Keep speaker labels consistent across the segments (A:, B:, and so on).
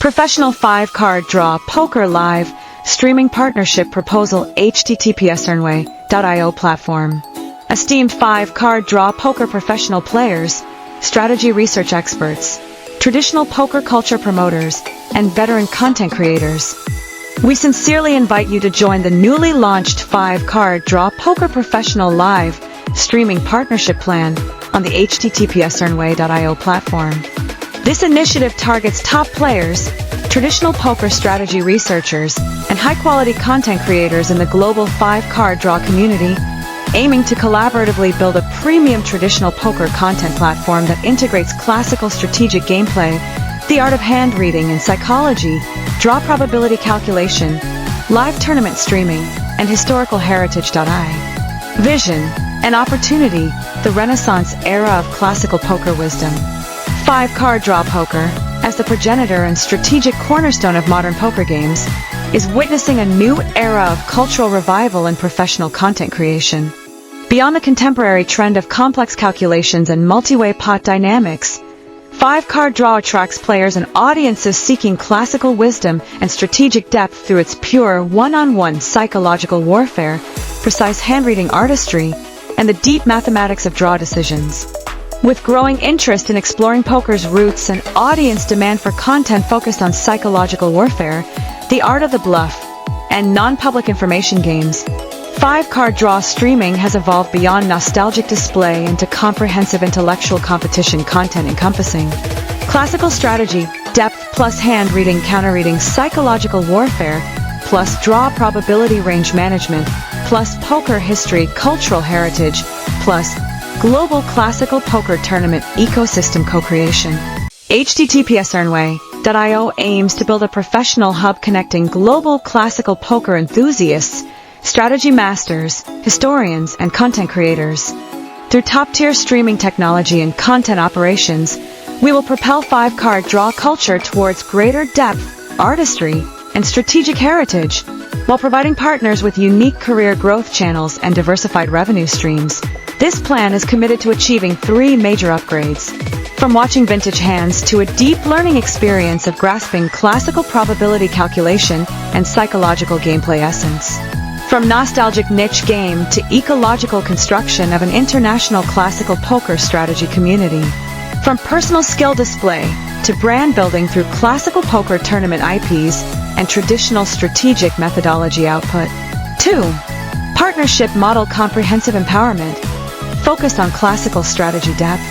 A: Professional 5-card draw poker live streaming partnership proposal https earnway.io platform. Esteemed 5-card draw poker professional players, strategy research experts, traditional poker culture promoters, and veteran content creators. We sincerely invite you to join the newly launched 5-card draw poker professional live streaming partnership plan on the https earnway.io platform. This initiative targets top players, traditional poker strategy researchers, and high-quality content creators in the global 5-card draw community, aiming to collaboratively build a premium traditional poker content platform that integrates classical strategic gameplay, the art of hand reading and psychology, draw probability calculation, live tournament streaming, and historical heritage.I. Vision and opportunity, the Renaissance era of classical poker wisdom. 5-card draw poker, as the progenitor and strategic cornerstone of modern poker games, is witnessing a new era of cultural revival and professional content creation. Beyond the contemporary trend of complex calculations and multi-way pot dynamics, 5-card draw attracts players and audiences seeking classical wisdom and strategic depth through its pure one-on-one psychological warfare, precise hand-reading artistry, and the deep mathematics of draw decisions. With growing interest in exploring poker's roots and audience demand for content focused on psychological warfare, the art of the bluff, and non-public information games, 5-card draw streaming has evolved beyond nostalgic display into comprehensive intellectual competition content encompassing classical strategy, depth plus hand-reading, counter-reading, psychological warfare, plus draw probability range management, plus poker history, cultural heritage, plus global classical poker tournament ecosystem co-creation. https earnway.io aims to build a professional hub connecting global classical poker enthusiasts, strategy masters, historians, and content creators. Through top-tier streaming technology and content operations, we will propel 5-card draw culture towards greater depth, artistry, and strategic heritage, while providing partners with unique career growth channels and diversified revenue streams. This plan is committed to achieving 3 major upgrades. From watching vintage hands to a deep learning experience of grasping classical probability calculation and psychological gameplay essence. From nostalgic niche game to ecological construction of an international classical poker strategy community. From personal skill display to brand building through classical poker tournament IPs and traditional strategic methodology output. 2. Partnership model comprehensive empowerment, focused on classical strategy depth.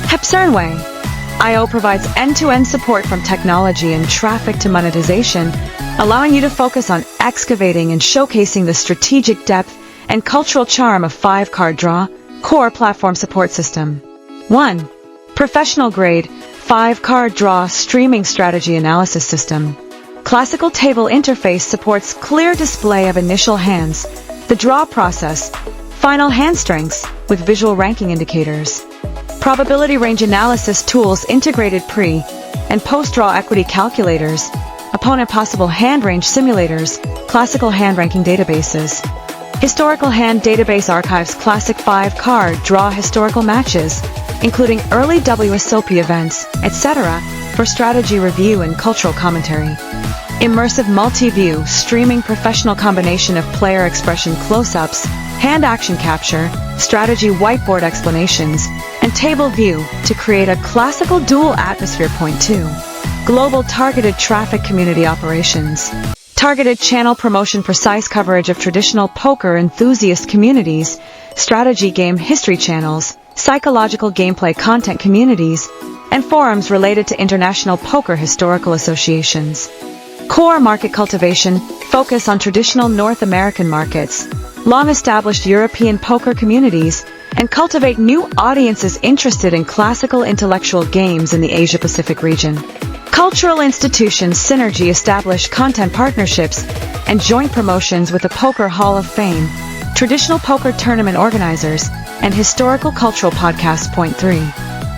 A: Earnway.io provides end-to-end support from technology and traffic to monetization, allowing you to focus on excavating and showcasing the strategic depth and cultural charm of 5-card draw core platform support system. 1. Professional-grade 5-card draw streaming strategy analysis system. Classical table interface supports clear display of initial hands, the draw process, final hand strengths with visual ranking indicators. Probability range analysis tools integrated pre- and post-draw equity calculators, opponent possible hand range simulators, classical hand ranking databases. Historical hand database archives classic 5-card draw historical matches, including early WSOP events, etc., for strategy review and cultural commentary. Immersive multi-view streaming professional combination of player expression close-ups, hand action capture, strategy whiteboard explanations, and table view to create a classical dual atmosphere. Point 2. Global targeted traffic community operations. Targeted channel promotion, precise coverage of traditional poker enthusiast communities, strategy game history channels, psychological gameplay content communities, and forums related to international poker historical associations. Core market cultivation, focus on traditional North American markets, long-established European poker communities, and cultivate new audiences interested in classical intellectual games in the Asia-Pacific region. Cultural institutions synergy, establish content partnerships and joint promotions with the Poker Hall of Fame, traditional poker tournament organizers, and historical cultural podcasts. Point 3.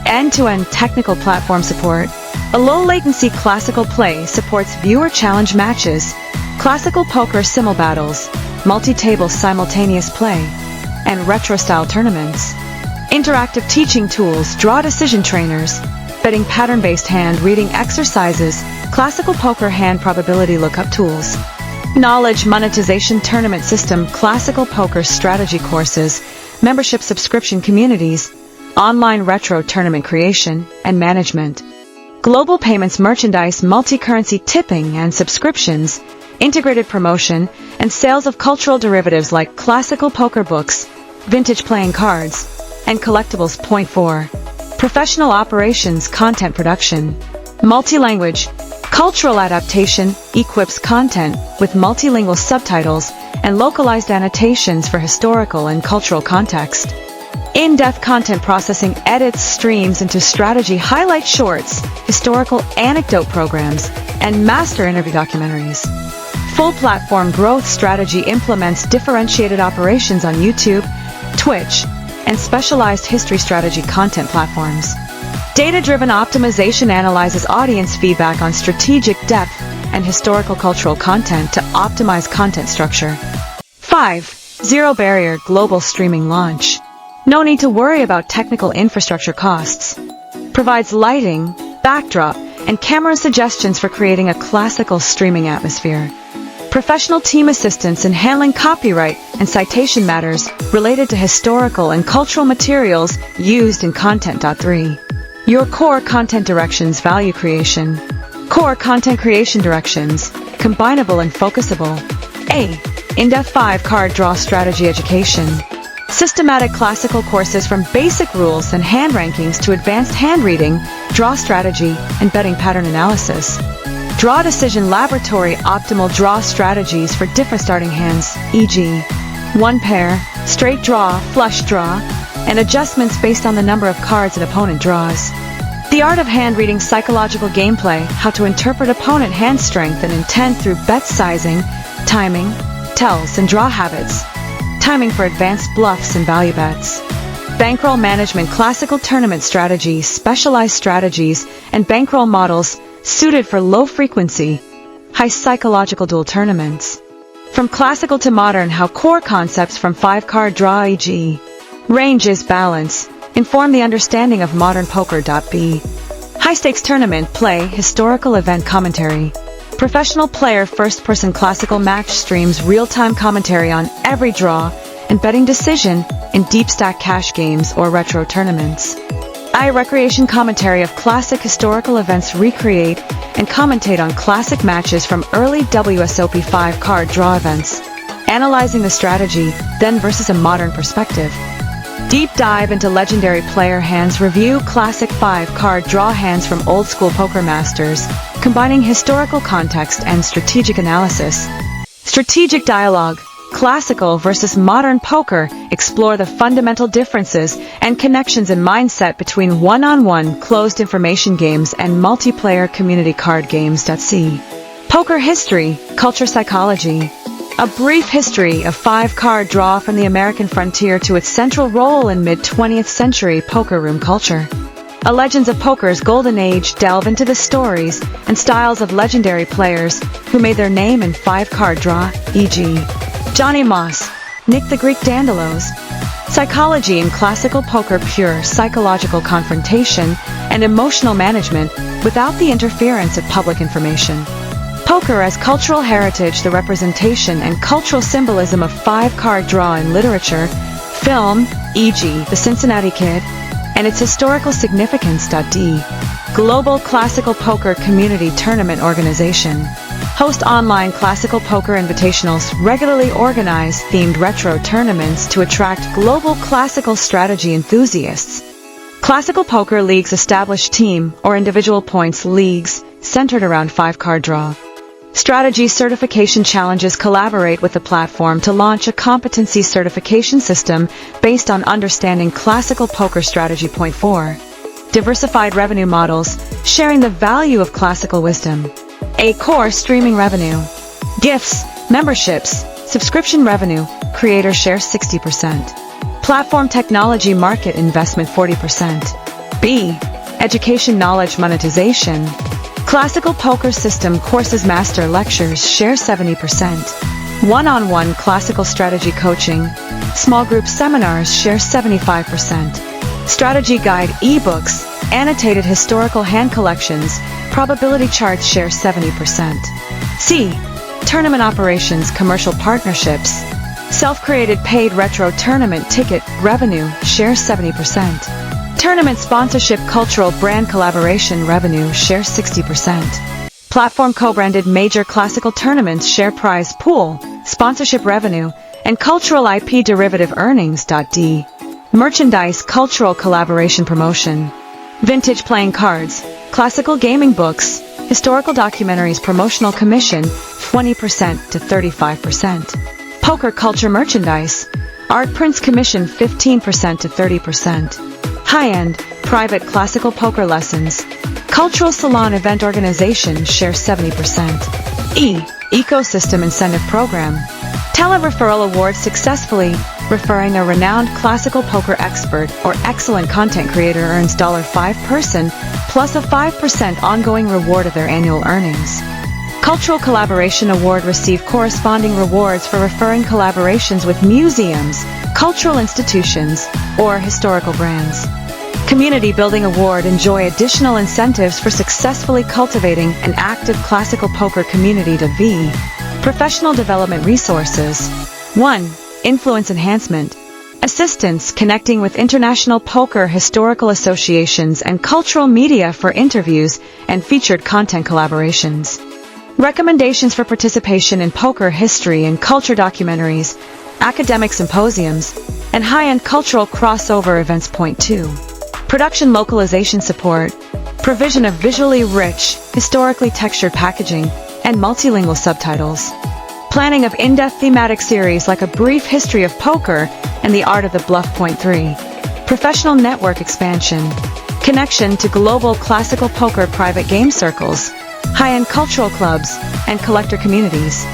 A: End-to-end technical platform support. A low-latency classical play supports viewer challenge matches, classical poker simul battles, multi-table simultaneous play, and retro-style tournaments. Interactive teaching tools, draw decision trainers, betting pattern-based hand reading exercises, Classical poker hand probability lookup tools. Knowledge monetization tournament system, classical poker strategy courses, membership subscription communities, online retro tournament creation and management, global payments, merchandise, multi-currency tipping and subscriptions, integrated promotion and sales of cultural derivatives like classical poker books, vintage playing cards, and collectibles. Point 4. Professional operations, content production, multi-language, cultural adaptation, equips content with multilingual subtitles and localized annotations for historical and cultural context. In-depth content processing edits streams into strategy highlight shorts, historical anecdote programs, and master interview documentaries. Full platform growth strategy implements differentiated operations on YouTube, Twitch, and specialized history strategy content platforms. Data-driven optimization analyzes audience feedback on strategic depth and historical cultural content to optimize content structure. 5. Zero barrier global streaming launch. No need to worry about technical infrastructure costs. Provides lighting, backdrop, and camera suggestions for creating a classical streaming atmosphere. Professional team assistance in handling copyright and citation matters related to historical and cultural materials used in Content. 3. Your core content directions, value creation. Core content creation directions, combinable and focusable. A. In-depth 5-card draw strategy education. Systematic classical courses from basic rules and hand rankings to advanced hand reading, draw strategy, and betting pattern analysis. Draw decision laboratory, optimal draw strategies for different starting hands, e.g. one pair, straight draw, flush draw, and adjustments based on the number of cards an opponent draws. The art of hand reading, psychological gameplay, how to interpret opponent hand strength and intent through bet sizing, timing, tells, and draw habits. Timing for advanced bluffs and value bets. Bankroll management, classical tournament strategies, specialized strategies, and bankroll models suited for low-frequency, high psychological dual tournaments. From classical to modern, how core concepts from 5-card draw, e.g. ranges, balance, inform the understanding of modern poker. B. High-stakes tournament play, historical event commentary. Professional player first-person classical match streams real-time commentary on every draw and betting decision in deep stack cash games or retro tournaments. Recreation commentary of classic historical events, recreate and commentate on classic matches from early WSOP 5-card draw events, analyzing the strategy, then versus a modern perspective. Deep dive into legendary player hands, review classic 5-card draw hands from old-school poker masters, combining historical context and strategic analysis. Strategic dialogue, classical versus modern poker, explore the fundamental differences and connections in mindset between one-on-one closed information games and multiplayer community card games. C. Poker history, culture psychology. A brief history of 5-card draw from the American frontier to its central role in mid-20th century poker room culture. A Legends of Poker's golden age, delve into the stories and styles of legendary players who made their name in 5-card draw, e.g. Johnny Moss, Nick the Greek Dandalos. Psychology in classical poker, pure psychological confrontation and emotional management without the interference of public information. Poker as cultural heritage, the representation and cultural symbolism of 5-card draw in literature, film, e.g. The Cincinnati Kid, and its historical significance. D. Global Classical Poker Community Tournament Organization. Host online classical poker invitationals, regularly organize themed retro tournaments to attract global classical strategy enthusiasts. Classical poker leagues establish team or individual points leagues centered around 5-card draw. Strategy certification challenges, collaborate with the platform to launch a competency certification system based on understanding classical poker strategy. Point 4. Diversified revenue models, sharing the value of classical wisdom. A core streaming revenue. Gifts, memberships, subscription revenue, creator share 60%. Platform technology market investment 40%. B. Education knowledge monetization. Classical poker system courses, master lectures share 70%. One-on-one classical strategy coaching, small group seminars share 75%. Strategy guide ebooks, annotated historical hand collections, Probability charts share 70%. C. Tournament operations, commercial partnerships. Self-created paid retro tournament ticket revenue shares 70%. Tournament sponsorship, cultural brand collaboration revenue shares 60%. Platform co-branded major classical tournaments share prize pool, sponsorship revenue, and cultural IP derivative earnings. D. Merchandise, cultural collaboration promotion. Vintage playing cards, classical gaming books, historical documentaries, promotional commission 20% to 35%. Poker culture merchandise, art prints commission 15% to 30%. High-end, private classical poker lessons, cultural salon event organization share 70%. E. Ecosystem incentive program. Talent referral awards, successfully referring a renowned classical poker expert or excellent content creator earns $5 person plus a 5% ongoing reward of their annual earnings. Cultural collaboration award, receive corresponding rewards for referring collaborations with museums, cultural institutions, or historical brands. Community building award, enjoy additional incentives for successfully cultivating an active classical poker community. V. Professional development resources. 1. Influence enhancement. Assistance connecting with international poker historical associations and cultural media for interviews and featured content collaborations. Recommendations for participation in poker history and culture documentaries, academic symposiums, and high-end cultural crossover events. 2. Production localization support. Provision of visually rich, historically textured packaging, and multilingual subtitles. Planning of in-depth thematic series like A Brief History of Poker and The Art of the Bluff. 3. Professional network expansion. Connection to global classical poker private game circles, high-end cultural clubs, and collector communities.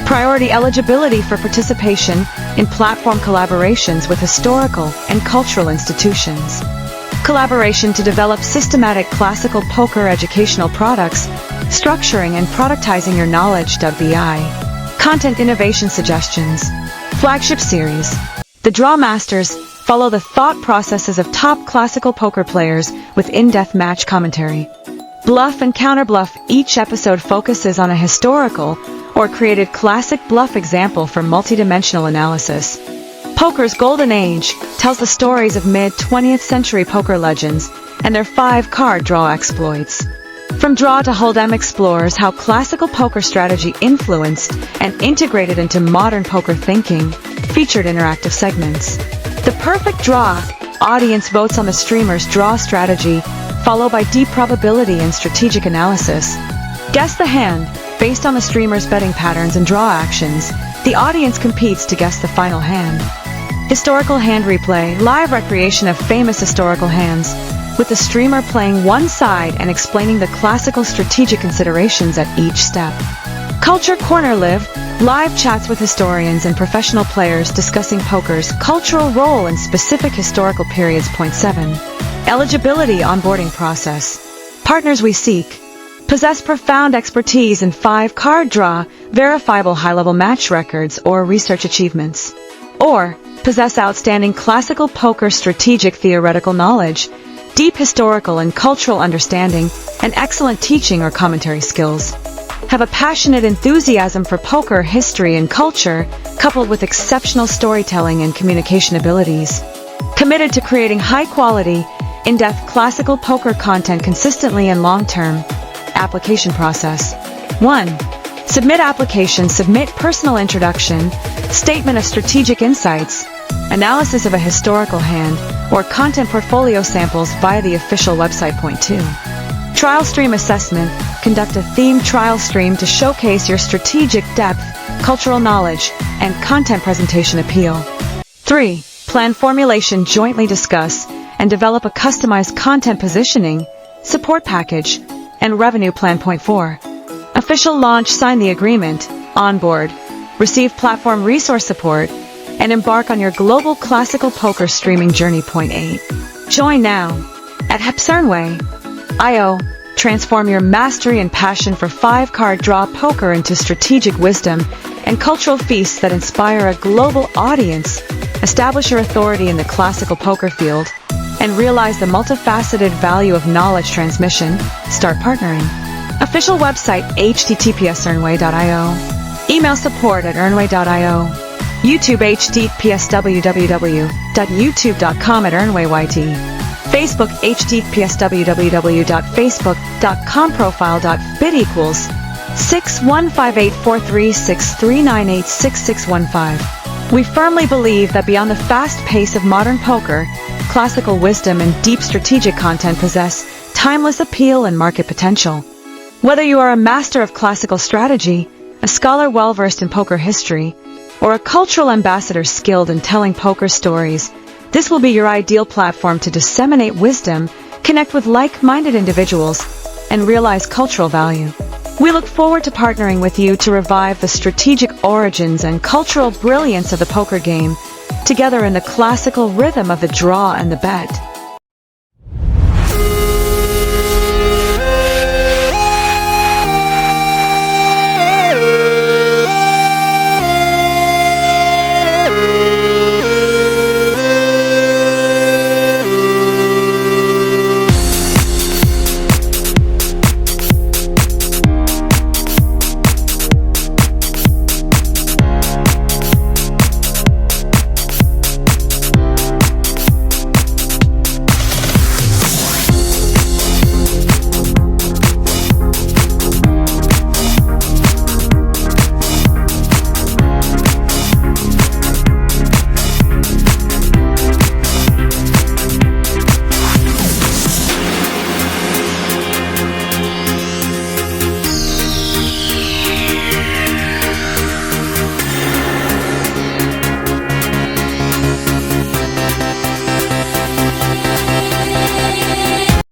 A: Priority eligibility for participation in platform collaborations with historical and cultural institutions. Collaboration to develop systematic classical poker educational products, structuring and productizing your knowledge. VI. Content innovation suggestions. Flagship series. The Draw Masters follow the thought processes of top classical poker players with in-depth match commentary. Bluff and Counterbluff. Each episode focuses on a historical or created classic bluff example for multidimensional analysis. Poker's Golden Age tells the stories of mid-20th century poker legends and their 5-card draw exploits. From Draw to Hold'em explores how classical poker strategy influenced and integrated into modern poker thinking, featured interactive segments. The Perfect Draw, audience votes on the streamer's draw strategy, followed by deep probability and strategic analysis. Guess the hand, based on the streamer's betting patterns and draw actions, the audience competes to guess the final hand. Historical hand replay, live recreation of famous historical hands, with the streamer playing one side and explaining the classical strategic considerations at each step. Culture Corner live chats with historians and professional players discussing poker's cultural role in specific historical periods. 7. Eligibility onboarding process. Partners we seek. Possess profound expertise in 5-card draw, verifiable high-level match records or research achievements. Or possess outstanding classical poker strategic theoretical knowledge, deep historical and cultural understanding, and excellent teaching or commentary skills. Have a passionate enthusiasm for poker history and culture, coupled with exceptional storytelling and communication abilities. Committed to creating high-quality, in-depth classical poker content consistently and long-term. Application process. 1. Submit application. Submit personal introduction, statement of strategic insights, analysis of a historical hand, or content portfolio samples via the official website. 2. Trial stream assessment. Conduct a themed trial stream to showcase your strategic depth, cultural knowledge, and content presentation appeal. 3. Plan formulation. Jointly discuss and develop a customized content positioning, support package, and revenue plan. 4. Official launch. Sign the agreement, onboard, receive platform resource support, and embark on your global classical poker streaming journey. 8. Join now at Hepcernway.io. Transform your mastery and passion for 5-card draw poker into strategic wisdom and cultural feasts that inspire a global audience. Establish your authority in the classical poker field. and realize the multifaceted value of knowledge transmission, start partnering. Official website https://earnway.io. Email support@earnway.io. YouTube https www.youtube.com/earnwayyt. Facebook https www.facebook.com. Profile.bit equals 61584363986615. We firmly believe that beyond the fast pace of modern poker, classical wisdom and deep strategic content possess timeless appeal and market potential. Whether you are a master of classical strategy, a scholar well-versed in poker history, or a cultural ambassador skilled in telling poker stories, this will be your ideal platform to disseminate wisdom, connect with like-minded individuals, and realize cultural value. We look forward to partnering with you to revive the strategic origins and cultural brilliance of the poker game, together in the classical rhythm of the draw and the bet.